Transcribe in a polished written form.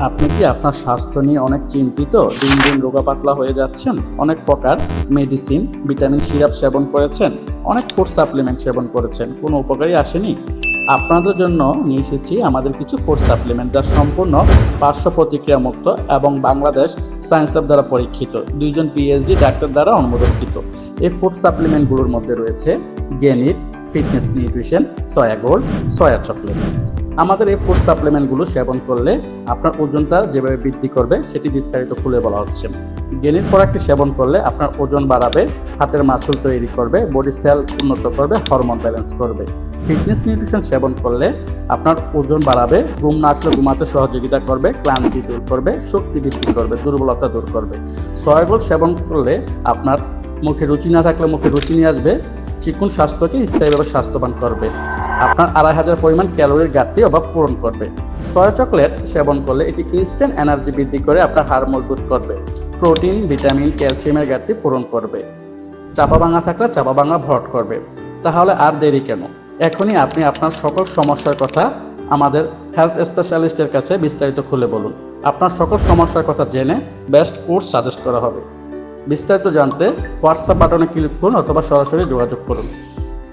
আপনি কি আপনার স্বাস্থ্য নিয়ে অনেক চিন্তিত? দিন দিন রোগা পাতলা হয়ে যাচ্ছেন? অনেক প্রকার মেডিসিন, ভিটামিন সিরাপ সেবন করেছেন, অনেক ফুড সাপ্লিমেন্ট সেবন করেছেন, কোনো উপকারই আসেনি? আপনাদের জন্য নিয়ে এসেছি আমাদের কিছু ফুড সাপ্লিমেন্ট, যা সম্পূর্ণ পার্শ্ব প্রতিক্রিয়া মুক্ত এবং বাংলাদেশ সায়েন্স ল্যাব দ্বারা পরীক্ষিত, দুইজন পিএইচডি ডাক্তার দ্বারা অনুমোদিত। এই ফুড সাপ্লিমেন্টগুলোর মধ্যে রয়েছে গেনিট, fitness nutrition, soya gold, soya chocolate. আমাদের এই ফুড সাপ্লিমেন্টগুলো সেবন করলে আপনার ওজনটা যেভাবে বৃদ্ধি করবে সেটি বিস্তারিত খুলে বলা হচ্ছে। গেনির প্রোডাক্টটি সেবন করলে আপনার ওজন বাড়াবে, হাতের মাসল তৈরি করবে, বডি সেল উন্নত করবে, হরমোন ব্যালেন্স করবে। ফিটনেস নিউট্রিশন সেবন করলে আপনার ওজন বাড়াবে, ঘুম না আসলে ঘুমাতে সহযোগিতা করবে, ক্লান্তি দূর করবে, শক্তি বৃদ্ধি করবে, দুর্বলতা দূর করবে। সয়াগোল সেবন করলে আপনার মুখে রুচি না থাকলে মুখে রুচি নিয়ে আসবে, চিকন স্বাস্থ্যকে স্থায়ীভাবে স্বাস্থ্যবান করবে, আপনার 2500 পরিমাণ ক্যালোরির ঘাটতি অভাব পূরণ করবে। সয়া চকলেট সেবন করলে এটি ইনস্ট্যান্ট এনার্জি বৃদ্ধি করে আপনার হাড় মজবুত করবে, প্রোটিন, ভিটামিন, ক্যালসিয়ামের ঘাটতি পূরণ করবে, চাপা ভাঙা থাকলে চাপা ভাঙা ভরাট করবে। তাহলে আর দেরি কেন? এখনই আপনি আপনার সকল সমস্যার কথা আমাদের হেলথ স্পেশালিস্টের কাছে বিস্তারিত খুলে বলুন। আপনার সকল সমস্যার কথা জেনে বেস্ট কোর্স সাজেস্ট করা হবে। বিস্তারিত জানতে হোয়াটসঅ্যাপ বাটনে ক্লিক করুন অথবা সরাসরি যোগাযোগ করুন।